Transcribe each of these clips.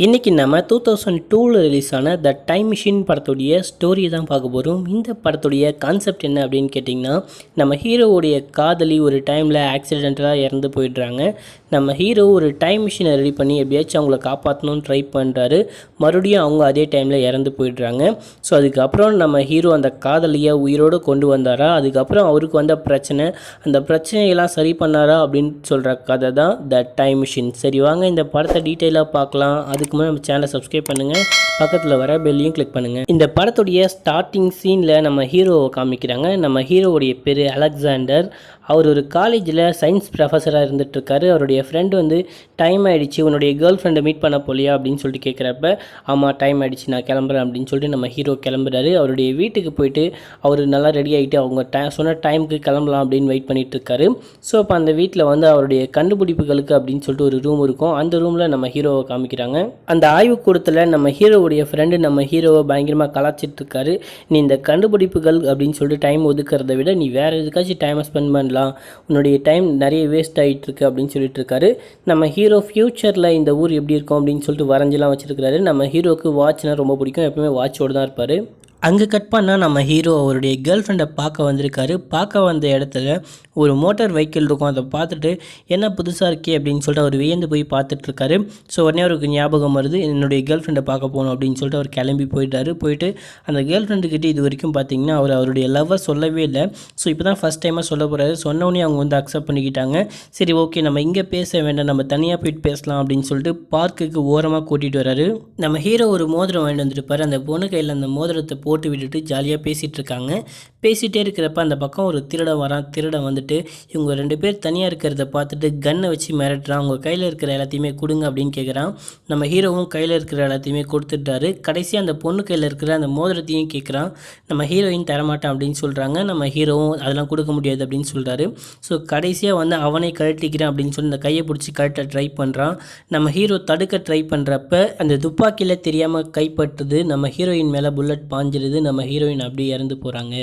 இன்றைக்கி நம்ம 2002 ரிலீஸ் ஆன த டைம் மிஷின் படத்துடைய ஸ்டோரியை தான் பார்க்க போகிறோம். இந்த படத்துடைய கான்செப்ட் என்ன அப்படின்னு கேட்டிங்கன்னா, நம்ம ஹீரோவுடைய காதலி ஒரு டைமில் ஆக்சிடென்டலாக இறந்து போயிடுறாங்க. நம்ம ஹீரோ ஒரு டைம் மிஷினை ரெடி பண்ணி எப்படியாச்சும் அவங்கள காப்பாற்றணும்னு ட்ரை பண்ணுறாரு. மறுபடியும் அவங்க அதே டைமில் இறந்து போயிடுறாங்க. ஸோ அதுக்கப்புறம் நம்ம ஹீரோ அந்த காதலியை உயிரோடு கொண்டு வந்தாரா, அதுக்கப்புறம் அவருக்கு வந்த பிரச்சனை, அந்த பிரச்சனையெல்லாம் சரி பண்ணாரா அப்படின்னு சொல்கிற கதை தான் த டைம் மிஷின். சரி வாங்க இந்த படத்தை டீட்டெயிலாக பார்க்கலாம். அதுக்கு முன்னாடி நம்ம சேனலை சப்ஸ்கிரைப் பண்ணுங்கள், பக்கத்தில் வர பெல்லையும் கிளிக் பண்ணுங்கள். இந்த படத்துடைய ஸ்டார்டிங் சீனில் நம்ம ஹீரோவை காமிக்கிறாங்க. நம்ம ஹீரோவுடைய பேர் அலெக்சாண்டர். அவர் ஒரு காலேஜில் சயின்ஸ் ப்ரொஃபஸராக இருந்துகிட்ருக்காரு. அவருடைய ஃப்ரெண்டு வந்து டைம் ஆகிடுச்சு, உன்னுடைய கேர்ள் ஃப்ரெண்டை மீட் பண்ண போலியா அப்படின்னு சொல்லிட்டு கேட்குறப்ப, ஆமாம் டைம் ஆகிடுச்சு நான் கிளம்புறேன் அப்படின்னு சொல்லிட்டு நம்ம ஹீரோ கிளம்புறாரு. அவருடைய வீட்டுக்கு போயிட்டு அவர் நல்லா ரெடி ஆகிட்டு அவங்க சொன்ன டைமுக்கு கிளம்பலாம் அப்படின்னு வெயிட் பண்ணிகிட்ருக்காரு. ஸோ அப்போ அந்த வீட்டில் வந்து அவருடைய கண்டுபிடிப்புகளுக்கு அப்படின்னு சொல்லிட்டு ஒரு ரூம் இருக்கும். அந்த ரூமில் நம்ம ஹீரோவை காமிக்கிறாங்க. அந்த ஆய்வுக்கூடத்தில் நம்ம ஹீரோவுடைய ஃப்ரெண்டு நம்ம ஹீரோவை பயங்கரமாக கலாச்சிட்ருக்காரு. நீ இந்த கண்டுபிடிப்புகள் அப்படின்னு சொல்லிட்டு டைம் ஒதுக்கிறத விட நீ வேறு எதுக்காச்சும் டைமை ஸ்பெண்ட் பண்ணலாம், உன்னுடைய டைம் நிறைய வேஸ்ட் ஆகிட்டுருக்கு அப்படின்னு சொல்லிட்டு இருக்காரு. நம்ம ஹீரோ ஃப்யூச்சரில் இந்த ஊர் எப்படி இருக்கும் அப்படின்னு சொல்லிட்டு வரைஞ்செல்லாம் வச்சுருக்காரு. நம்ம ஹீரோவுக்கு வாட்ச்னால் ரொம்ப பிடிக்கும், எப்பவுமே வாட்சோடு தான் இருப்பார். அங்கே கட் பண்ணால் நம்ம ஹீரோ அவருடைய கேர்ள் ஃப்ரெண்டை பார்க்க வந்திருக்காரு. பார்க்க வந்த இடத்துல ஒரு மோட்டார் வெஹிக்கிள் இருக்கும். அதை பார்த்துட்டு என்ன புதுசாக இருக்கே அப்படின்னு சொல்லிட்டு அவர் வியந்து போய் பார்த்துட்ருக்காரு. ஸோ உடனே அவருக்கு ஞாபகம் வருது, என்னுடைய கேர்ள் ஃப்ரெண்டை பார்க்க போகணும் அப்படின்னு சொல்லிட்டு அவர் கிளம்பி போயிட்டு அந்த கேர்ள் ஃப்ரெண்டுக்கிட்ட இது வரைக்கும் பார்த்தீங்கன்னா அவருடைய லவ்வை சொல்லவே இல்லை. ஸோ இப்போ தான் ஃபஸ்ட் டைமாக சொல்ல போகிறாரு. சொன்னோடனே அவங்க வந்து அக்செப்ட் பண்ணிக்கிட்டாங்க. சரி ஓகே நம்ம இங்கே பேச வேண்டாம், நம்ம தனியாக போயிட்டு பேசலாம் அப்படின்னு சொல்லிட்டு பார்க்குக்கு ஓரமாக கூட்டிகிட்டு வராரு. நம்ம ஹீரோ ஒரு மோதிரம் வாங்கிட்டு வந்துருப்பார். அந்த பொண்ணு கையில் அந்த மோதிரத்தை போட்டு விட்டுட்டு ஜாலியாக பேசிகிட்டு இருக்காங்க. பேசிகிட்டே இருக்கிறப்ப அந்த பக்கம் ஒரு திருடன் வரான். திருடன் வந்துட்டு இவங்க ரெண்டு பேர் தனியாக இருக்கிறத பார்த்துட்டு கன்னை வச்சு மிரட்டுறான். அவங்க கையில் இருக்கிற எல்லாத்தையுமே கொடுங்க அப்படின்னு கேட்குறான். நம்ம ஹீரோவும் கையில் இருக்கிற எல்லாத்தையுமே கொடுத்துட்டாரு. கடைசியாக அந்த பொண்ணு கையில் இருக்கிற அந்த மோதிரத்தையும் கேட்குறான். நம்ம ஹீரோயின் தரமாட்டான் அப்படின்னு சொல்கிறாங்க. நம்ம ஹீரோவும் அதெல்லாம் கொடுக்க முடியாது அப்படின்னு சொல்கிறாரு. ஸோ கடைசியாக வந்து அவனை கழட்டிக்கிறேன் அப்படின்னு சொல்லி அந்த கையை பிடிச்சி கழட்ட ட்ரை பண்ணுறான். நம்ம ஹீரோ தடுக்க ட்ரை பண்ணுறப்ப அந்த துப்பாக்கியில் தெரியாமல் கைப்பற்றுது. நம்ம ஹீரோயின் மேலே புல்லட் பாஞ்சிருது. நம்ம ஹீரோயின் அப்படியே இறந்து போகிறாங்க.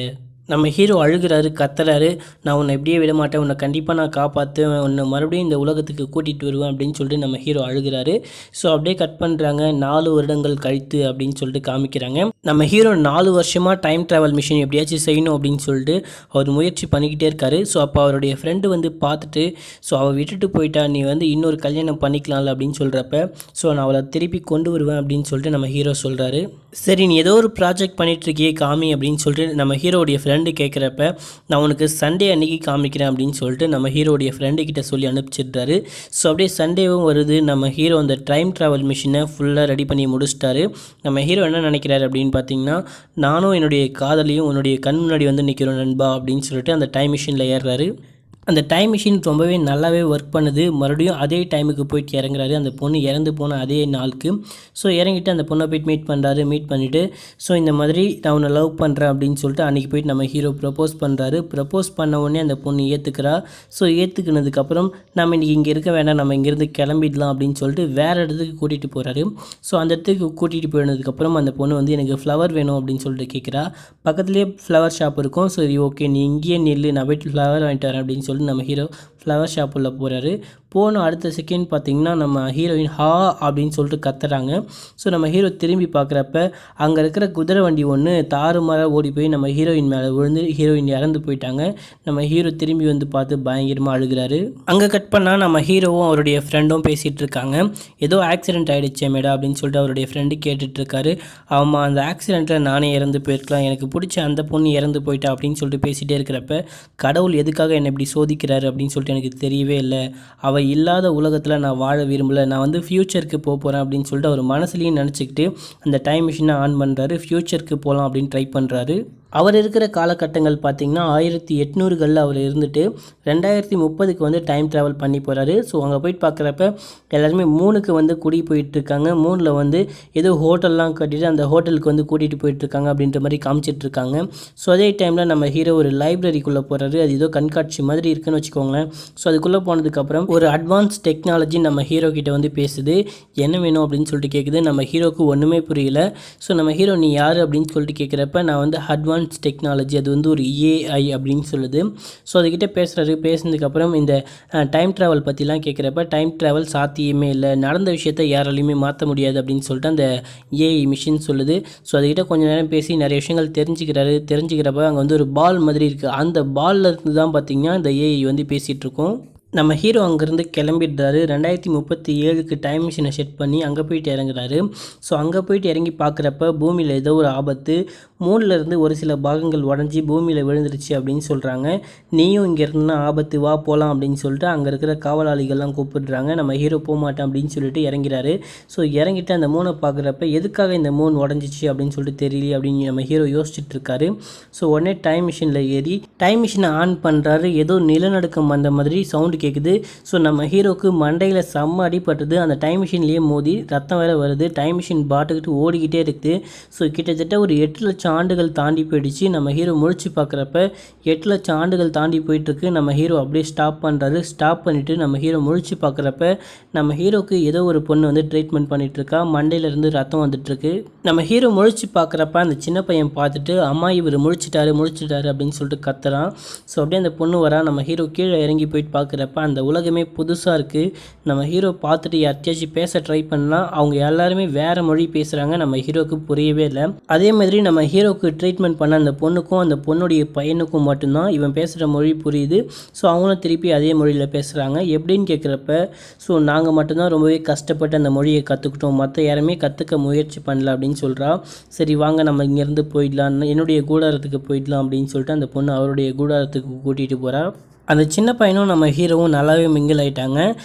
நம்ம ஹீரோ அழுகிறாரு, கத்துறாரு. நான் உன்னை எப்படியே விட மாட்டேன், உன்னை கண்டிப்பாக நான் காப்பாற்றுவேன், உன்னை மறுபடியும் இந்த உலகத்துக்கு கூட்டிகிட்டு வருவேன் அப்படின்னு சொல்லிட்டு நம்ம ஹீரோ அழுகிறாரு. ஸோ அப்படியே கட் பண்ணுறாங்க. 4 வருடங்கள் கழித்து அப்படின்னு சொல்லிட்டு காமிக்கிறாங்க. நம்ம ஹீரோ 4 வருஷமாக டைம் ட்ராவல் மிஷின் எப்படியாச்சும் செய்யணும் அப்படின்னு சொல்லிட்டு அவர் முயற்சி பண்ணிக்கிட்டே இருக்காரு. ஸோ அப்போ அவருடைய ஃப்ரெண்டு வந்து பார்த்துட்டு, ஸோ அவள் விட்டுட்டு போயிட்டா, நீ வந்து இன்னொரு கல்யாணம் பண்ணிக்கலாம்ல அப்படின்னு சொல்கிறப்ப, ஸோ நான் அவளை திருப்பி கொண்டு வருவேன் அப்படின்னு சொல்லிட்டு நம்ம ஹீரோ சொல்கிறாரு. சரி நீ ஏதோ ஒரு ப்ராஜெக்ட் பண்ணிகிட்ருக்கியே காமி அப்படின்னு சொல்லிட்டு நம்ம ஹீரோடைய ஃப்ரெண்டு கேட்குறப்ப, நான் உனக்கு சண்டே அன்றைக்கி காமிக்கிறேன் அப்படின்னு சொல்லிட்டு நம்ம ஹீரோடைய ஃப்ரெண்டுக்கிட்ட சொல்லி அனுப்பிச்சிடுறாரு. ஸோ அப்படியே சண்டேவும் வருது. நம்ம ஹீரோ அந்த டைம் ட்ராவல் மிஷினை ஃபுல்லாக ரெடி பண்ணி முடிச்சிட்டாரு. நம்ம ஹீரோ என்ன நினைக்கிறாரு அப்படின்னு பார்த்தீங்கன்னா, நானும் என்னுடைய காதலியும் உன்னுடைய கண் முன்னாடி வந்து நிற்கிறோம் நண்பா அப்படின்னு சொல்லிட்டு அந்த டைம் மிஷினில் ஏறுறாரு. அந்த டைம் மிஷின் ரொம்பவே நல்லாவே ஒர்க் பண்ணுது. மறுபடியும் அதே டைமுக்கு போயிட்டு இறங்குறாரு, அந்த பொண்ணு இறந்து போன அதே நாளுக்கு. ஸோ இறங்கிட்டு அந்த பொண்ணை போயிட்டு மீட் பண்ணுறாரு. மீட் பண்ணிவிட்டு ஸோ இந்த மாதிரி நான் உன்னை லவ் பண்ணுறேன் அப்படின்னு சொல்லிட்டு அன்றைக்கி போயிட்டு நம்ம ஹீரோ ப்ரப்போஸ் பண்ணுறாரு. ப்ரப்போஸ் பண்ண உடனே அந்த பொண்ணு ஏற்றுக்கிறா. ஸோ ஏற்றுக்கினதுக்கப்புறம் நம்ம இன்றைக்கி இங்கே இருக்க வேண்டாம், நம்ம இங்கேருந்து கிளம்பிடலாம் அப்படின்னு சொல்லிட்டு வேறு இடத்துக்கு கூட்டிகிட்டு போகிறாரு. ஸோ அந்த இடத்துக்கு கூட்டிகிட்டு போயினதுக்கப்புறம் அந்த பொண்ணு வந்து எனக்கு ஃப்ளவர் வேணும் அப்படின்னு சொல்லிட்டு கேட்குறா. பக்கத்துலேயே ஃப்ளவர் ஷாப் இருக்கும். சரி ஓகே நீ இங்கேயே நில்லு, நான் போய்ட்டு ஃப்ளவர் வாங்கிட்டு வரேன் அப்படின்னு சொல்லிட்டு நம்ம ஹீரோ ஃப்ளவர் ஷாப்புள்ள போகிறாரு. போன அடுத்த செகண்ட் பார்த்திங்கன்னா நம்ம ஹீரோயின் ஹா அப்படின்னு சொல்லிட்டு கத்துறாங்க. ஸோ நம்ம ஹீரோ திரும்பி பார்க்குறப்ப அங்கே இருக்கிற குதிரை வண்டி ஒன்று தாறுமாறாக ஓடி போய் நம்ம ஹீரோயின் மேலே விழுந்து ஹீரோயின் இறந்து போயிட்டாங்க. நம்ம ஹீரோ திரும்பி வந்து பார்த்து பயங்கரமாக அழுகிறாரு. அங்கே கட் பண்ணால் நம்ம ஹீரோவும் அவருடைய ஃப்ரெண்டும் பேசிகிட்டு இருக்காங்க. ஏதோ ஆக்சிடென்ட் ஆகிடுச்சே மேடா அப்படின்னு சொல்லிட்டு அவருடைய ஃப்ரெண்டு கேட்டுட்ருக்காரு. ஆமாம் அந்த ஆக்சிடெண்ட்டில் நானே இறந்து போயிருக்கலாம், எனக்கு பிடிச்ச அந்த பொண்ணு இறந்து போயிட்டா அப்படின்னு சொல்லிட்டு பேசிகிட்டே இருக்கிறப்ப, கடவுள் எதுக்காக என்னை இப்படி சோதிக்கிறாரு அப்படின்னு சொல்லிட்டு எனக்கு தெரியவே இல்லை, அவள் இல்லாத உலகத்தில் நான் வாழ விரும்பலை, நான் வந்து ஃப்யூச்சருக்கு போகிறேன் அப்படின்னு சொல்லிட்டு அவர் மனசுலையும் நினச்சிக்கிட்டு அந்த டைம் மிஷினை ஆன் பண்ணுறாரு. ஃப்யூச்சருக்கு போகலாம் அப்படின்னு ட்ரை பண்ணுறாரு. அவர் இருக்கிற காலகட்டங்கள் பார்த்திங்கன்னா 1800களில் அவர் இருந்துட்டு 2030க்கு வந்து டைம் ட்ராவல் பண்ணி போகிறாரு. ஸோ அங்கே போயிட்டு பார்க்குறப்ப எல்லாருமே மூணுக்கு வந்து குடி போயிட்டுருக்காங்க. மூணில் வந்து ஏதோ ஹோட்டல்லாம் கட்டிட்டு அந்த ஹோட்டலுக்கு வந்து கூட்டிகிட்டு போயிட்டுருக்காங்க அப்படின்ற மாதிரி காமிச்சிட்ருக்காங்க. ஸோ அதே டைமில் நம்ம ஹீரோ ஒரு லைப்ரரிக்குள்ளே போகிறாரு. அது ஏதோ கண்காட்சி மாதிரி இருக்குன்னு வச்சுக்கோங்களேன். ஸோ அதுக்குள்ளே போனதுக்கப்புறம் ஒரு அட்வான்ஸ் டெக்னாலஜி நம்ம ஹீரோ கிட்ட வந்து பேசுது. என்ன வேணும் அப்படின்னு சொல்லிட்டு கேட்குது. நம்ம ஹீரோக்கு ஒன்றுமே புரியல. ஸோ நம்ம ஹீரோ நீ யார் அப்படின்னு சொல்லிட்டு கேட்குறப்ப, நான் வந்து அட்வான்ஸ் அட்வான்ஸ் டெக்னாலஜி, அது வந்து ஒரு ஏஐ அப்படின்னு சொல்லுது. ஸோ அதுக்கிட்ட பேசுனதுக்கப்புறம் இந்த டைம் ட்ராவல் பற்றிலாம் கேட்குறப்ப டைம் ட்ராவல் சாத்தியமே இல்லை, நடந்த விஷயத்தை யாராலையுமே மாற்ற முடியாது அப்படின்னு சொல்லிட்டு அந்த ஏஐ மிஷின் சொல்லுது. ஸோ அதுக்கிட்ட கொஞ்சம் நேரம் பேசி நிறைய விஷயங்கள் தெரிஞ்சுக்கிறப்ப அங்கே வந்து ஒரு பால் மாதிரி இருக்குது. அந்த பாலில் இருந்து தான் பார்த்திங்கன்னா இந்த ஏஐ வந்து பேசிகிட்டு இருக்கோம். நம்ம ஹீரோ அங்கேருந்து கிளம்பிடுறாரு. 2037க்கு டைம் மிஷினை செட் பண்ணி அங்கே போயிட்டு இறங்குறாரு. ஸோ அங்கே போயிட்டு இறங்கி பார்க்குறப்ப பூமியில் ஏதோ ஒரு ஆபத்து, மூணிலேருந்து ஒரு சில பாகங்கள் உடஞ்சி பூமியில் விழுந்துருச்சு அப்படின்னு சொல்கிறாங்க. நீயும் இங்கே இருந்தால் ஆபத்து, வா போகலாம் அப்படின்னு சொல்லிட்டு அங்கே இருக்கிற காவலாளிகள்லாம் கூப்பிடுறாங்க. நம்ம ஹீரோ போக மாட்டேன் அப்படின்னு சொல்லிட்டு இறங்கிறாரு. ஸோ இறங்கிட்டு அந்த மூனை பார்க்குறப்ப எதுக்காக இந்த மூன் உடஞ்சிச்சு அப்படின்னு சொல்லிட்டு தெரியல அப்படின்னு நம்ம ஹீரோ யோசிச்சுட்டு இருக்காரு. ஸோ உடனே டைம் மிஷினில் ஏறி டைம் மிஷினை ஆன் பண்ணுறாரு. ஏதோ நிலநடுக்கம் வந்த மாதிரி சவுண்டு கேட்குது. ஸோ நம்ம ஹீரோக்கு மண்டையில் செம்ம அடிபட்டுது. அந்த டைம் மிஷின்லேயே மோதி ரத்தம் வேறு வருது. டைம் மிஷின் பாட்டுக்கிட்டு ஓடிக்கிட்டே இருக்குது. ஸோ கிட்டத்தட்ட ஒரு 8 லட்சம் ஆண்டுகள் தாண்டி போயிடுச்சு. நம்ம ஹீரோ முழிச்சு பார்க்குறப்ப 8 லட்சம் ஆண்டுகள் தாண்டி போயிட்டுருக்கு. நம்ம ஹீரோ அப்படியே ஸ்டாப் பண்ணுறாரு. ஸ்டாப் பண்ணிவிட்டு நம்ம ஹீரோ முழிச்சு பார்க்குறப்ப நம்ம ஹீரோக்கு ஏதோ ஒரு பொண்ணு வந்து ட்ரீட்மெண்ட் பண்ணிகிட்ருக்கா. மண்டையிலேருந்து ரத்தம் வந்துட்டுருக்கு. நம்ம ஹீரோ முழிச்சு பார்க்குறப்ப அந்த சின்ன பையன் பார்த்துட்டு, அம்மா இவர் முழிச்சிட்டாரு அப்படின்னு சொல்லிட்டு கத்துறான். ஸோ அப்படியே அந்த பொண்ணு வரா. நம்ம ஹீரோ கீழே இறங்கி போயிட்டு பார்க்குறப்ப அந்த உலகமே புதுசாக இருக்குது. நம்ம ஹீரோ பார்த்துட்டு யார்கிட்டயாச்சும் பேச ட்ரை பண்ணால் அவங்க எல்லாருமே வேறு மொழி பேசுகிறாங்க. நம்ம ஹீரோக்கு புரியவே இல்லை. அதே மாதிரி நம்ம ஹீரோக்கு ட்ரீட்மெண்ட் பண்ண அந்த பொண்ணுக்கும் அந்த பொண்ணுடைய பையனுக்கும் மட்டும்தான் இவன் பேசுகிற மொழி புரியுது. ஸோ அவங்களும் திருப்பி அதே மொழியில் பேசுகிறாங்க. எப்படின்னு கேட்குறப்ப, ஸோ நாங்கள் மட்டும்தான் ரொம்பவே கஷ்டப்பட்டு அந்த மொழியை கற்றுக்கிட்டோம், மற்ற யாருமே கற்றுக்க முயற்சி பண்ணல அப்படின்னு சொல்கிறா. சரி வாங்க நம்ம இங்கேருந்து போயிடலாம், என்னுடைய கூடாரத்துக்கு போயிடலாம் அப்படின்னு சொல்லிட்டு அந்த பொண்ணு அவருடைய கூடாரத்துக்கு கூட்டிகிட்டு போகிறா. அந்த சின்ன பையனும் நம்ம ஹீரோவும் நல்லாவே மிங்கிள் ஆகிட்டாங்க.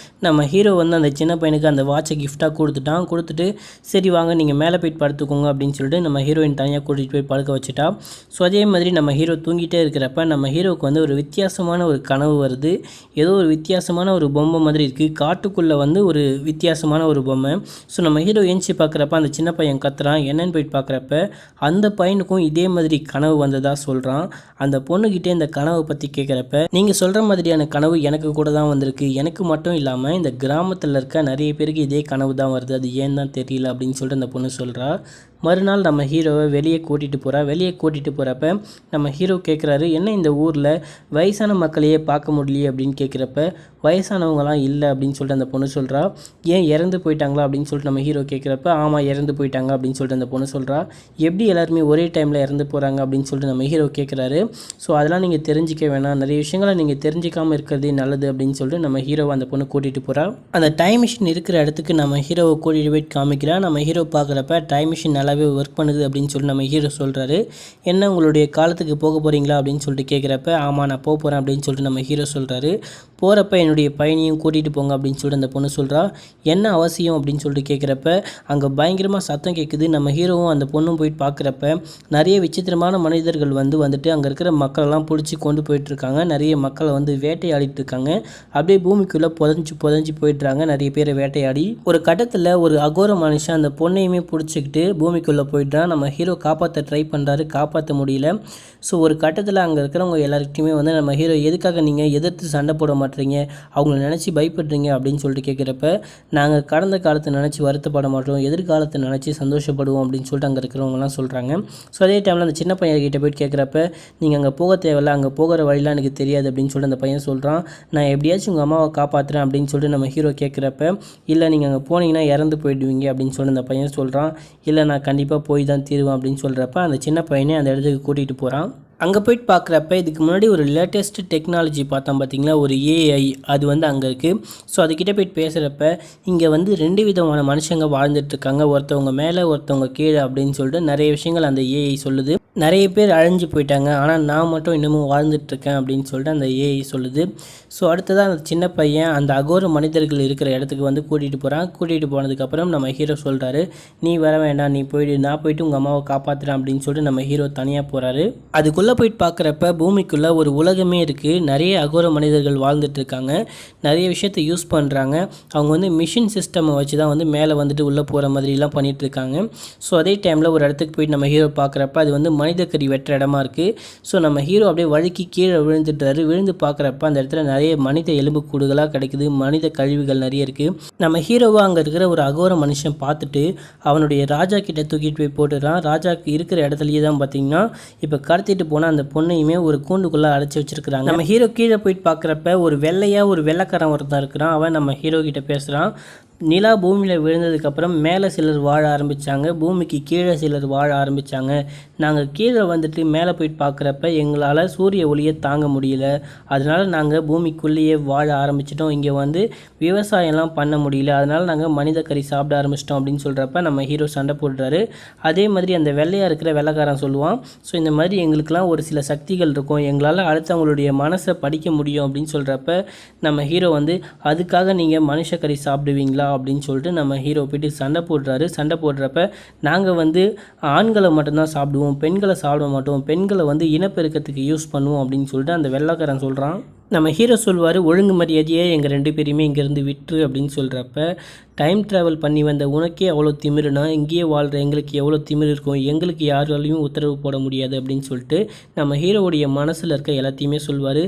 நம்ம ஹீரோ வந்து அந்த சின்ன பையனுக்கு அந்த வாட்சை கிஃப்டாக கொடுத்துட்டு சரி வாங்க நீங்கள் மேலே போய்ட்டு படுத்துக்கோங்க அப்படின்னு சொல்லிட்டு நம்ம ஹீரோயின் தனியாக கூட்டிகிட்டு போய் படுக்க வச்சுட்டா. ஸோ அதே மாதிரி நம்ம ஹீரோ தூங்கிட்டே இருக்கிறப்ப நம்ம ஹீரோவுக்கு வந்து ஒரு வித்தியாசமான ஒரு கனவு வருது. ஏதோ ஒரு வித்தியாசமான ஒரு பொம்மை மாதிரி இருக்குது. காட்டுக்குள்ளே வந்து ஒரு வித்தியாசமான ஒரு பொம்மை. ஸோ நம்ம ஹீரோ ஏஞ்சி பார்க்குறப்ப அந்த சின்ன பையன் கத்துறான். என்னன்னு போயிட்டு பார்க்குறப்ப அந்த பையனுக்கும் இதே மாதிரி கனவு வந்ததாக சொல்கிறான். அந்த பொண்ணுக்கிட்டே இந்த கனவை பற்றி கேட்குறப்ப, நீங்கள் சொல்கிற மாதிரியான கனவு எனக்கு கூட தான் வந்திருக்கு, எனக்கு மட்டும் இல்லாமல் இந்த கிராமத்தில் இருக்க நிறைய பேருக்கு இதே கனவு தான் வருது, அது ஏன் தான் தெரியல அப்படின்னு சொல்லிட்டு அந்த பொண்ணு சொல்கிறா. மறுநாள் நம்ம ஹீரோவை வெளியே கூட்டிகிட்டு போகிறப்ப நம்ம ஹீரோ கேட்குறாரு, என்ன இந்த ஊரில் வயசான மக்களையே பார்க்க முடியலையே அப்படின்னு கேட்குறப்ப, வயசானவங்களாம் இல்லை அப்படின்னு சொல்லிட்டு அந்த பொண்ணு சொல்கிறா. ஏன் இறந்து போயிட்டாங்களா அப்படின்னு சொல்லிட்டு நம்ம ஹீரோ கேட்குறப்ப, ஆமாம் இறந்து போயிட்டாங்க அப்படின்னு சொல்லிட்டு அந்த பொண்ணு சொல்கிறா. எப்படி எல்லாருமே ஒரே டைமில் இறந்து போகிறாங்க அப்படின்னு சொல்லிட்டு நம்ம ஹீரோ கேட்குறாரு. ஸோ அதெல்லாம் நீங்கள் தெரிஞ்சிக்க வேணாம், நிறைய விஷயங்களை நீங்கள் தெரிஞ்சிக்காமல் இருக்கிறதே நல்லது அப்படின்னு சொல்லிட்டு நம்ம ஹீரோவை அந்த பொண்ணு கூட்டிகிட்டு போகிறா. அந்த டைம் மிஷின் இருக்கிற இடத்துக்கு நம்ம ஹீரோவை கூட்டிகிட்டு போயிட்டு காமிக்கிறா. நம்ம ஹீரோ பார்க்குறப்ப டைம் மிஷின் நல்லாவே ஒர்க் பண்ணுது அப்படின்னு சொல்லி நம்ம ஹீரோ சொல்கிறாரு. என்ன உங்களுடைய காலத்துக்கு போக போகிறீங்களா அப்படின்னு சொல்லிட்டு கேட்குறப்ப, ஆமாம் நான் போக போகிறேன் அப்படின்னு சொல்லிட்டு நம்ம ஹீரோ சொல்கிறாரு. போகிறப்ப என்னுடைய பையனையும் கூட்டிகிட்டு போங்க அப்படின்னு சொல்லிட்டு அந்த பொண்ணு சொல்கிறா. என்ன அவசியம் அப்படின்னு சொல்லிட்டு கேட்குறப்ப, அங்கே பயங்கரமாக சத்தம் கேட்குது. நம்ம ஹீரோவும் அந்த பொண்ணும் போயிட்டு பார்க்குறப்ப நிறைய விசித்திரமான மனிதர்கள் வந்துட்டு அங்கே இருக்கிற மக்களெல்லாம் பிடிச்சி கொண்டு போயிட்டுருக்காங்க. நிறைய மக்களை வந்து வேட்டையாடிட்டு இருக்காங்க. அப்படியே பூமிக்குள்ளே புதஞ்சு போயிட்டுறாங்க நிறைய பேரை வேட்டையாடி. ஒரு கட்டத்தில் ஒரு அகோர மனுஷன் அந்த பொண்ணையுமே பிடிச்சிக்கிட்டு பூமிக்குள்ளே போயிட்டான். நம்ம ஹீரோ காப்பாற்ற ட்ரை பண்ணுறாரு, காப்பாற்ற முடியல. ஸோ ஒரு கட்டத்தில் அங்கே இருக்கிறவங்க எல்லாருக்கிட்டையுமே வந்து நம்ம ஹீரோ, எதுக்காக நீங்கள் எதிர்த்து சண்டை போட மாட்டீங்க, அவங்கள நினச்சி பயப்படுறீங்க அப்படின்னு சொல்லிட்டு கேட்குறப்ப, நாங்கள் கடந்த காலத்தை நினச்சி வருத்தப்பட மாட்டோம், எதிர்காலத்தை நினச்சி சந்தோஷப்படுவோம் அப்படின்னு சொல்லிட்டு அங்கே இருக்கிறவங்கலாம் சொல்கிறாங்க. ஸோ அதே டைமில் அந்த சின்ன பையன்கிட்ட போயிட்டு கேட்குறப்ப, நீங்கள் அங்கே போக தேவையில்ல, அங்கே போகிற வழிலாம் எனக்கு தெரியாது அப்படின்னு சொல்லிட்டு அந்த பையன் சொல்கிறான். நான் எப்படியாச்சும் உங்கள் அம்மாவை காப்பாற்றுறேன் அப்படின்னு சொல்லிட்டு நம்ம ஹீரோ கேட்குறப்ப, இல்லை நீங்கள் அங்கே போனீங்கன்னா இறந்து போயிடுவீங்க அப்படின்னு சொல்லிட்டு அந்த பையன் சொல்கிறான். இல்லை நான் கண்டிப்பாக போய் தான் தீருவேன் அப்படின்னு சொல்கிறப்ப அந்த சின்ன பையனே அந்த இடத்துக்கு கூட்டிகிட்டு போகிறான். அங்கே போயிட்டு பார்க்குறப்ப இதுக்கு முன்னாடி ஒரு லேட்டஸ்ட் டெக்னாலஜி பார்த்தோம் பார்த்தீங்களா, ஒரு ஏஐ, அது வந்து அங்கே இருக்குது. ஸோ அதுக்கிட்ட போயிட்டு பேசுகிறப்ப, இங்கே வந்து 2 விதமான மனுஷங்க வாழ்ந்துட்டுருக்காங்க, ஒருத்தவங்க மேலே ஒருத்தவங்க கீழே அப்படின்னு சொல்லிட்டு நிறைய விஷயங்கள் அந்த ஏஐ சொல்லுது. நிறைய பேர் அழிஞ்சு போயிட்டாங்க, ஆனால் நான் மட்டும் இன்னமும் வாழ்ந்துட்டுருக்கேன் அப்படின்னு சொல்லிட்டு அந்த ஏஐ சொல்லுது. ஸோ அடுத்ததாக அந்த சின்ன பையன் அந்த அகோர மனிதர்கள் இருக்கிற இடத்துக்கு வந்து கூட்டிகிட்டு போகிறான். கூட்டிகிட்டு போனதுக்கப்புறம் நம்ம ஹீரோ சொல்கிறாரு, நீ வர வேண்டாம், நீ போயிடு, நான் போயிட்டு உங்கள் அம்மாவை காப்பாற்றுறேன் அப்படின்னு சொல்லிட்டு நம்ம ஹீரோ தனியாக போகிறாரு. அதுக்குள்ளே போயிட்டு பார்க்குறப்ப பூமிக்குள்ளே ஒரு உலகமே இருக்குது. நிறைய அகோர மனிதர்கள் வாழ்ந்துட்டுருக்காங்க, நிறைய விஷயத்தை யூஸ் பண்ணுறாங்க. அவங்க வந்து மிஷின் சிஸ்டமை வச்சு தான் வந்து மேலே வந்துட்டு உள்ளே போகிற மாதிரிலாம் பண்ணிகிட்ருக்காங்க. ஸோ அதே டைமில் ஒரு இடத்துக்கு போயிட்டு நம்ம ஹீரோ பார்க்குறப்ப அது வந்து மனித கறி வெட்டுற இடமா இருக்குது. ஸோ நம்ம ஹீரோ அப்படியே வழுக்கி கீழே விழுந்துட்டாரு. விழுந்து பார்க்குறப்ப அந்த இடத்துல நிறைய மனித எலும்பு கூடுகளாக கிடைக்குது, மனித கழிவுகள் நிறைய இருக்குது. நம்ம ஹீரோவை அங்கே இருக்கிற ஒரு அகோர மனுஷன் பார்த்துட்டு அவனுடைய ராஜா கிட்ட தூக்கிட்டு போய் போட்டுறான். ராஜாக்கு இருக்கிற இடத்துலையே தான் பார்த்தீங்கன்னா இப்போ கடத்திட்டு போனால் அந்த பொண்ணையுமே ஒரு கூண்டுக்குள்ளே அடைச்சி வச்சிருக்கிறாங்க. நம்ம ஹீரோ கீழே போயிட்டு பார்க்குறப்ப ஒரு வெள்ளைக்காரன் ஒருத்தன் இருக்கிறான். அவன் நம்ம ஹீரோ கிட்ட பேசுகிறான். நிலா பூமியில் விழுந்ததுக்கப்புறம் மேலே சிலர் வாழ ஆரம்பித்தாங்க, பூமிக்கு கீழே சிலர் வாழ ஆரம்பித்தாங்க. நாங்கள் கீழே வந்துட்டு மேலே போயிட்டு பார்க்குறப்ப எங்களால் சூரிய ஒளியை தாங்க முடியல, அதனால் நாங்கள் பூமிக்குள்ளேயே வாழ ஆரம்பிச்சிட்டோம். இங்கே வந்து விவசாயம்லாம் பண்ண முடியல, அதனால் நாங்கள் மனித கறி சாப்பிட ஆரம்பிச்சிட்டோம் அப்படின்னு சொல்கிறப்ப நம்ம ஹீரோ சண்டை போடுறாரு. அதே மாதிரி அந்த வெள்ளையாக இருக்கிற வெள்ளைக்காரன் சொல்லுவான், ஸோ இந்த மாதிரி எங்களுக்கெல்லாம் ஒரு சில சக்திகள் இருக்கும், எங்களால் அடுத்தவங்களுடைய மனசை படிக்க முடியும் அப்படின்னு சொல்கிறப்ப நம்ம ஹீரோ வந்து அதுக்காக நீங்கள் மனுஷ கறி சாப்பிடுவீங்களா அப்படின்னு சொல்லிட்டு நம்ம ஹீரோ போய்ட்டு சண்டை போடுறாரு. சண்டை போடுறப்ப நாங்கள் வந்து ஆண்களை மட்டும்தான் சாப்பிடுவோம், பெண்களை சாப்பிட மாட்டோம், பெண்களை வந்து இனப்பெருக்கத்துக்கு யூஸ் பண்ணுவோம் அப்படின்னு சொல்லிட்டு அந்த வெள்ளைக்காரன் சொல்கிறான். நம்ம ஹீரோ சொல்வார், ஒழுங்கு மரியாதையே எங்கள் 2 பேரையுமே இங்கேருந்து விட்டுரு அப்படின்னு சொல்கிறப்ப, டைம் ட்ராவல் பண்ணி வந்த உனக்கே அவ்வளோ திமிருனா இங்கேயே வாழ்கிற எங்களுக்கு எவ்வளோ திமிரு இருக்கும், எங்களுக்கு யாராலையும் உத்தரவு போட முடியாது அப்படின்னு சொல்லிட்டு நம்ம ஹீரோவுடைய மனசில் இருக்க எல்லாத்தையுமே சொல்வார்.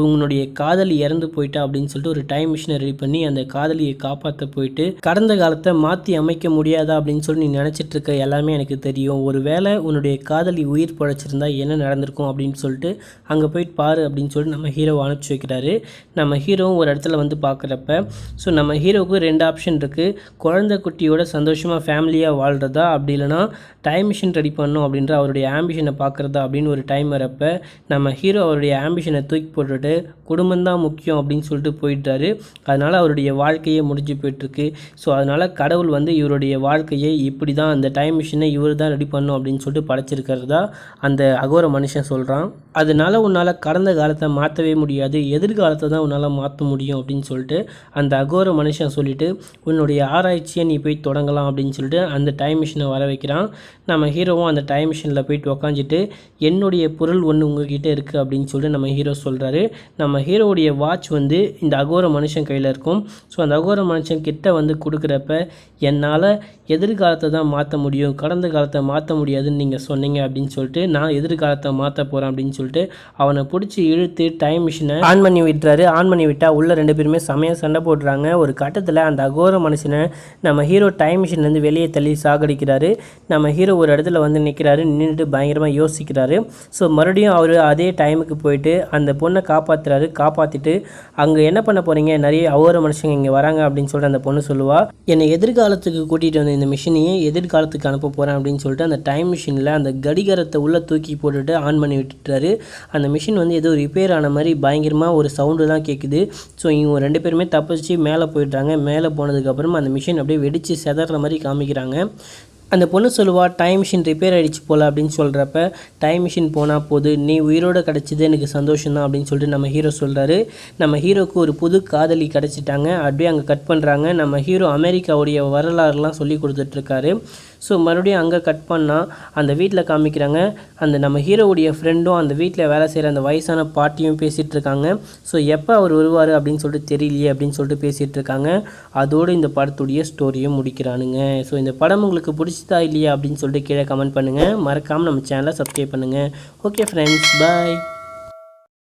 உன்னுடைய காதலி இறந்து போயிட்டா அப்படின்னு சொல்லிட்டு ஒரு டைம் மிஷினை ரெடி பண்ணி அந்த காதலியை காப்பாற்ற போயிட்டு கடந்த காலத்தை மாற்றி அமைக்க முடியாதா அப்படின்னு சொல்லி நீ நினச்சிட்டு இருக்க எல்லாமே எனக்கு தெரியும், ஒரு வேளை உன்னுடைய காதலி உயிர் பழைச்சிருந்தா என்ன நடந்திருக்கும் அப்படின்னு சொல்லிட்டு அங்கே போயிட்டு பாரு அப்படின்னு சொல்லிட்டு நம்ம ஹீரோவை அனுப்பிச்சு வைக்கிறாரு. நம்ம ஹீரோவும் ஒரு இடத்துல வந்து பார்க்குறப்ப ஸோ நம்ம ஹீரோவுக்கு 2 ஆப்ஷன் இருக்குது. குழந்தை குட்டியோட சந்தோஷமாக ஃபேமிலியாக வாழ்கிறதா, அப்படி இல்லைனா டைம் மிஷின் ரெடி பண்ணணும் அப்படின்ற அவருடைய ஆம்பிஷனை பார்க்குறதா அப்படின்னு ஒரு டைம் வரப்போ நம்ம ஹீரோ அவருடைய ஆம்பிஷனை தூக்கி போட்டுட்டு குடும்பம்தான் முக்கியம் அப்படின்னு சொல்லிட்டு போயிட்டாரு. அதனால் அவருடைய வாழ்க்கையே முடிஞ்சு போயிட்டுருக்கு. ஸோ அதனால் கடவுள் வந்து இவருடைய வாழ்க்கையை இப்படி தான் அந்த டைம் மிஷினை இவர் தான் ரெடி பண்ணணும் அப்படின்னு சொல்லிட்டு படைச்சிருக்கிறதா அந்த அகோர மனுஷன் சொல்கிறான். அதனால் உன்னால் கடந்த காலத்தை மாற்றவே முடியாது, எதிர்காலத்தை தான் உன்னால் மாற்ற முடியும் அப்படின்னு சொல்லிட்டு அந்த அகோர மனுஷன் சொல்லிவிட்டு உன்னுடைய ஆராய்ச்சியை நீ போய் தொடங்கலாம் அப்படின்னு சொல்லிட்டு அந்த டைம் மிஷினை வர வைக்கிறான். நம்ம ஹீரோவும் அந்த டைம் மிஷினில் போயிட்டு உக்காந்துட்டு என்னுடைய பொருள் ஒன்று உங்ககிட்ட இருக்குது அப்படின்னு சொல்லிட்டு நம்ம ஹீரோ சொல்கிறாரு. நம்ம ஹீரோவுடைய வாட்ச் வந்து இந்த அகோர மனுஷன் கையில் இருக்கும். ஸோ அந்த அகோர மனுஷன் கிட்ட வந்து கொடுக்குறப்ப என்னால் எதிர்காலத்தை தான் மாற்ற முடியும், கடந்த காலத்தை மாற்ற முடியாதுன்னு நீங்கள் சொன்னீங்க அப்படின்னு சொல்லிட்டு நான் எதிர்காலத்தை மாற்ற போகிறேன் அப்படின்னு சொல்லிட்டு அவனை பிடிச்சி இழுத்து டைம் மிஷினை ஆன் பண்ணி விட்டுறாரு. ஆன் பண்ணி விட்டால் உள்ள 2 பேருமே செமையாக சண்டை போடுறாங்க. ஒரு கட்டத்தில் அந்த அகோர மனுஷனை நம்ம ஹீரோ டைம் மிஷின்லேருந்து வெளியே தள்ளி சாகடிக்கிறாரு. நம்ம ஹீரோ ஒரு இடத்துல வந்து நிற்கிறாரு, நின்றுட்டு பயங்கரமாக யோசிக்கிறாரு. ஸோ மறுபடியும் அவர் அதே டைமுக்கு போயிட்டு அந்த பொண்ணை காப்பாற்றுறாரு. காப்பாற்றிட்டு அங்கே என்ன பண்ண போகிறீங்க, நிறைய அகோர மனுஷங்க இங்கே வராங்க அப்படின்னு சொல்லிட்டு அந்த பொண்ணு சொல்லுவாள், என்னை எதிர்காலத்துக்கு கூட்டிகிட்டு வந்து இந்த மிஷினையே எதிர்காலத்துக்கு அனுப்ப போகிறேன் அப்படின்னு சொல்லிட்டு அந்த டைம் மிஷினில் அந்த கடிகாரத்தை உள்ளே தூக்கி போட்டுட்டு ஆன் பண்ணி விட்டுட்டாரு. அந்த மிஷின் வந்து ஏதோ ரிப்பேர் ஆன மாதிரி பயங்கரமாக ஒரு சவுண்டு தான் கேட்குது. ஸோ இவங்க 2 பேருமே தப்பிச்சு மேலே போயிடுறாங்க. மேலே போனதுக்கப்புறம் அந்த மிஷின் அப்படியே வெடித்து செதற மாதிரி காமிக்கிறாங்க. அந்த பொண்ணு சொல்லுவா, டைம் மிஷின் ரிப்பேர் ஆகிடுச்சு போல் அப்படின்னு சொல்கிறப்ப டைம் மிஷின் போனால் போது, நீ உயிரோடு கிடச்சிது எனக்கு சந்தோஷம் தான் அப்படின்னு சொல்லிட்டு நம்ம ஹீரோ சொல்கிறாரு. நம்ம ஹீரோக்கு ஒரு புது காதலி கிடச்சிட்டாங்க. அப்படியே அங்கே கட் பண்ணுறாங்க. நம்ம ஹீரோ அமெரிக்காவுடைய வரலாறுலாம் சொல்லி கொடுத்துட்ருக்காரு. ஸோ மறுபடியும் அங்கே கட் பண்ணால் அந்த வீட்டில் காமிக்கிறாங்க. அந்த நம்ம ஹீரோவுடைய ஃப்ரெண்டும் அந்த வீட்டில் வேலை செய்கிற அந்த வயசான பாட்டியும் பேசிகிட்டு இருக்காங்க. ஸோ எப்போ அவர் வருவார் அப்படின்னு சொல்லிட்டு தெரியலையே அப்படின்னு சொல்லிட்டு பேசிகிட்டு இருக்காங்க. அதோடு இந்த படத்துடைய ஸ்டோரியை முடிக்கிறானுங்க. ஸோ இந்த படம் உங்களுக்கு பிடிச்சதா இல்லையா அப்படின்னு சொல்லிட்டு கீழே கமெண்ட் பண்ணுங்கள். மறக்காமல் நம்ம சேனலை சப்ஸ்கிரைப் பண்ணுங்கள். ஓகே ஃப்ரெண்ட்ஸ், பாய்.